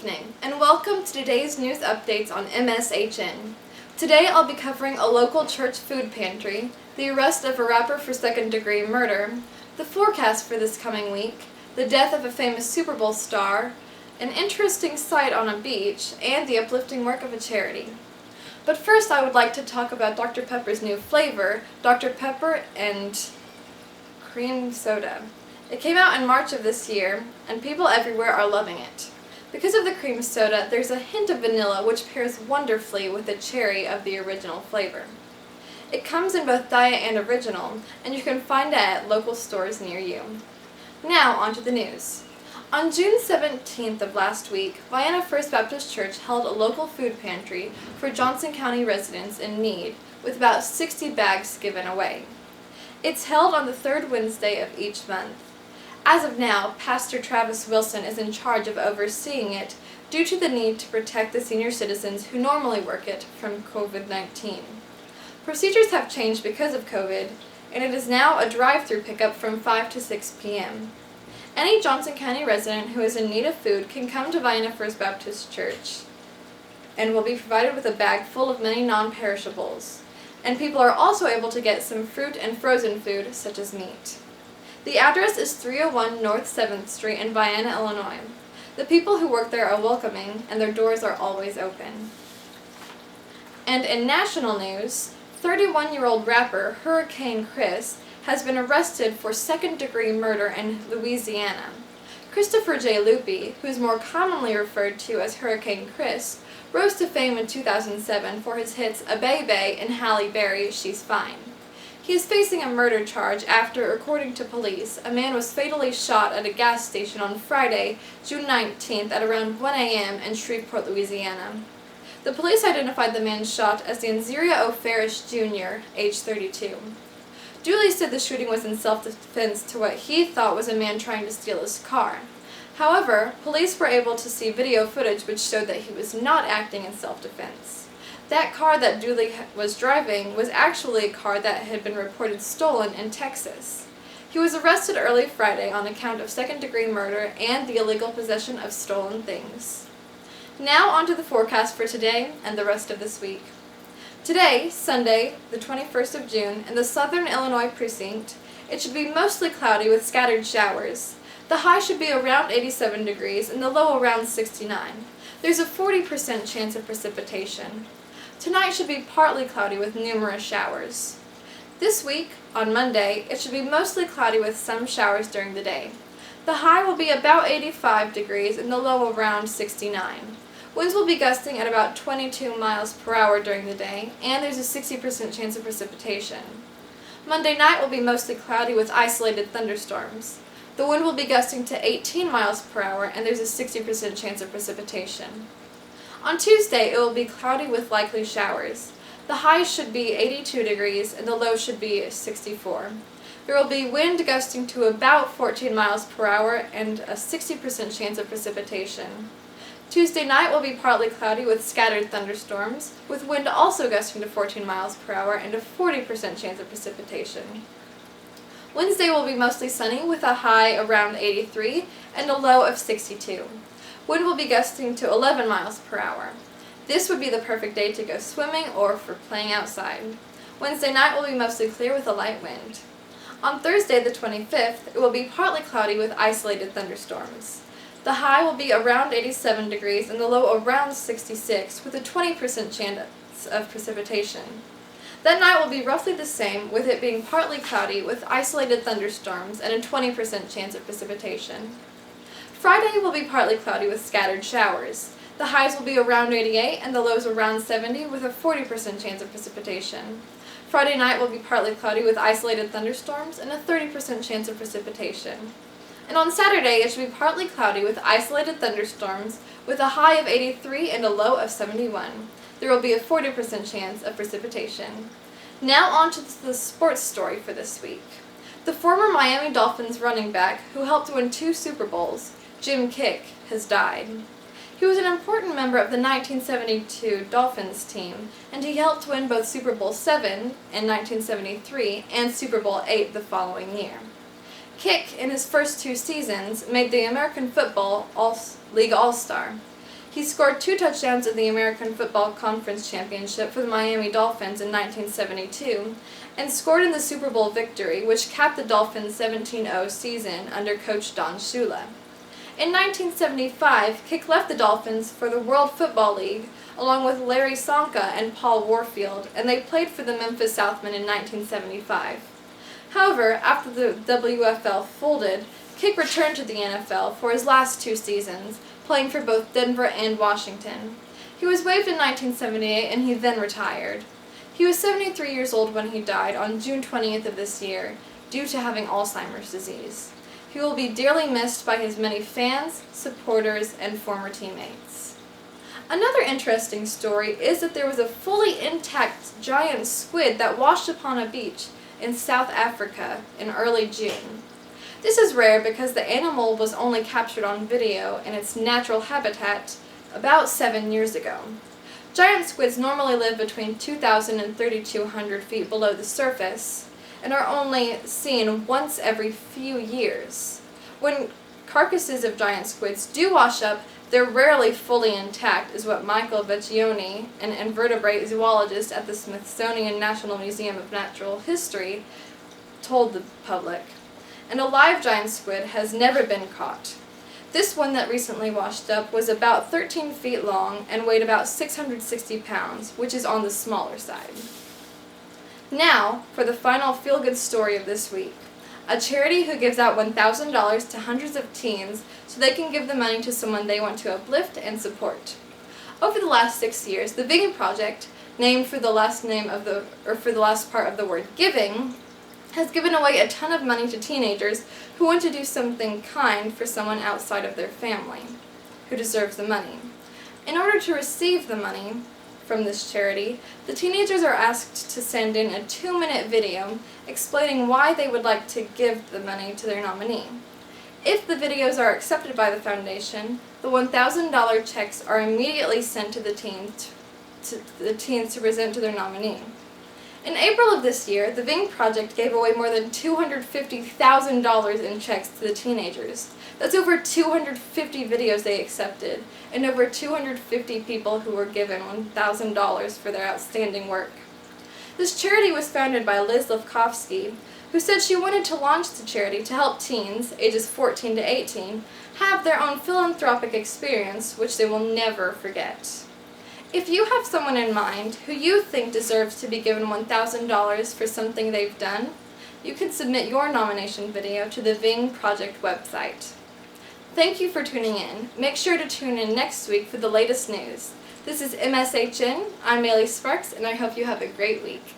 evening, and welcome to today's news updates on MSHN. Today I'll be covering a local church food pantry, the arrest of a rapper for second-degree murder, the forecast for this coming week, the death of a famous Super Bowl star, an interesting sight on a beach, and the uplifting work of a charity. But first I would like to talk about Dr. Pepper's new flavor, Dr. Pepper and Cream Soda. It came out in March of this year, and people everywhere are loving it. Because of the cream soda, there's a hint of vanilla which pairs wonderfully with the cherry of the original flavor. It comes in both diet and original, and you can find it at local stores near you. Now, on to the news. On June 17th of last week, Vienna First Baptist Church held a local food pantry for Johnson County residents in need, with about 60 bags given away. It's held on the third Wednesday of each month. As of now, Pastor Travis Wilson is in charge of overseeing it due to the need to protect the senior citizens who normally work it from COVID-19. Procedures have changed because of COVID, and it is now a drive-through pickup from 5 to 6 p.m. Any Johnson County resident who is in need of food can come to Vienna First Baptist Church and will be provided with a bag full of many non-perishables. And people are also able to get some fruit and frozen food, such as meat. The address is 301 North 7th Street in Vienna, Illinois. The people who work there are welcoming, and their doors are always open. And in national news, 31-year-old rapper Hurricane Chris has been arrested for second-degree murder in Louisiana. Christopher J. Lupi, who is more commonly referred to as Hurricane Chris, rose to fame in 2007 for his hits A Bay Bay and Halle Berry, She's Fine. He is facing a murder charge after, according to police, a man was fatally shot at a gas station on Friday, June 19th at around 1 a.m. in Shreveport, Louisiana. The police identified the man shot as Danzeria O'Farish Jr., age 32. Dooley said the shooting was in self-defense to what he thought was a man trying to steal his car. However, police were able to see video footage which showed that he was not acting in self-defense. That car that Dooley was driving was actually a car that had been reported stolen in Texas. He was arrested early Friday on account of second-degree murder and the illegal possession of stolen things. Now on to the forecast for today and the rest of this week. Today, Sunday, the 21st of June, in the southern Illinois precinct, it should be mostly cloudy with scattered showers. The high should be around 87 degrees and the low around 69. There's a 40% chance of precipitation. Tonight should be partly cloudy with numerous showers. This week, on Monday, it should be mostly cloudy with some showers during the day. The high will be about 85 degrees and the low around 69. Winds will be gusting at about 22 miles per hour during the day, and there's a 60% chance of precipitation. Monday night will be mostly cloudy with isolated thunderstorms. The wind will be gusting to 18 miles per hour, and there's a 60% chance of precipitation. On Tuesday, it will be cloudy with likely showers. The high should be 82 degrees, and the low should be 64. There will be wind gusting to about 14 miles per hour, and a 60% chance of precipitation. Tuesday night will be partly cloudy with scattered thunderstorms, with wind also gusting to 14 miles per hour and a 40% chance of precipitation. Wednesday will be mostly sunny with a high around 83 and a low of 62. Wind will be gusting to 11 miles per hour. This would be the perfect day to go swimming or for playing outside. Wednesday night will be mostly clear with a light wind. On Thursday the 25th, it will be partly cloudy with isolated thunderstorms. The high will be around 87 degrees and the low around 66 with a 20% chance of precipitation. That night will be roughly the same, with it being partly cloudy with isolated thunderstorms and a 20% chance of precipitation. Friday will be partly cloudy with scattered showers. The highs will be around 88 and the lows around 70 with a 40% chance of precipitation. Friday night will be partly cloudy with isolated thunderstorms and a 30% chance of precipitation. And on Saturday, it should be partly cloudy with isolated thunderstorms with a high of 83 and a low of 71. There will be a 40% chance of precipitation. Now on to the sports story for this week. The former Miami Dolphins running back who helped win 2 Super Bowls, Jim Kiick, has died. He was an important member of the 1972 Dolphins team, and he helped win both Super Bowl VII in 1973 and Super Bowl VIII the following year. Kiick, in his first 2 seasons, made the American Football League All-Star. He scored 2 touchdowns in the American Football Conference Championship for the Miami Dolphins in 1972, and scored in the Super Bowl victory, which capped the Dolphins' 17-0 season under coach Don Shula. In 1975, Kiick left the Dolphins for the World Football League, along with Larry Csonka and Paul Warfield, and they played for the Memphis Southmen in 1975. However, after the WFL folded, Kiick returned to the NFL for his last 2 seasons, playing for both Denver and Washington. He was waived in 1978 and he then retired. He was 73 years old when he died on June 20th of this year, due to having Alzheimer's disease. He will be dearly missed by his many fans, supporters, and former teammates. Another interesting story is that there was a fully intact giant squid that washed upon a beach in South Africa in early June. This is rare because the animal was only captured on video in its natural habitat about 7 years ago. Giant squids normally live between 2,000 and 3,200 feet below the surface and are only seen once every few years. When carcasses of giant squids do wash up, they're rarely fully intact, is what Michael Vecchione, an invertebrate zoologist at the Smithsonian National Museum of Natural History, told the public. And a live giant squid has never been caught. This one that recently washed up was about 13 feet long and weighed about 660 pounds, which is on the smaller side. Now, for the final feel-good story of this week. A charity who gives out $1,000 to hundreds of teens so they can give the money to someone they want to uplift and support. Over the last 6 years, the Vegan Project, named for the last part of the word giving, has given away a ton of money to teenagers who want to do something kind for someone outside of their family, who deserves the money. In order to receive the money from this charity, the teenagers are asked to send in a 2-minute video explaining why they would like to give the money to their nominee. If the videos are accepted by the foundation, the $1,000 checks are immediately sent to the teens to present to their nominee. In April of this year, the Vegan Project gave away more than $250,000 in checks to the teenagers. That's over 250 videos they accepted, and over 250 people who were given $1,000 for their outstanding work. This charity was founded by Liz Lefkofsky, who said she wanted to launch the charity to help teens, ages 14 to 18, have their own philanthropic experience, which they will never forget. If you have someone in mind who you think deserves to be given $1,000 for something they've done, you can submit your nomination video to the Vegan Project website. Thank you for tuning in. Make sure to tune in next week for the latest news. This is MSHN. I'm Maylee Sparks, and I hope you have a great week.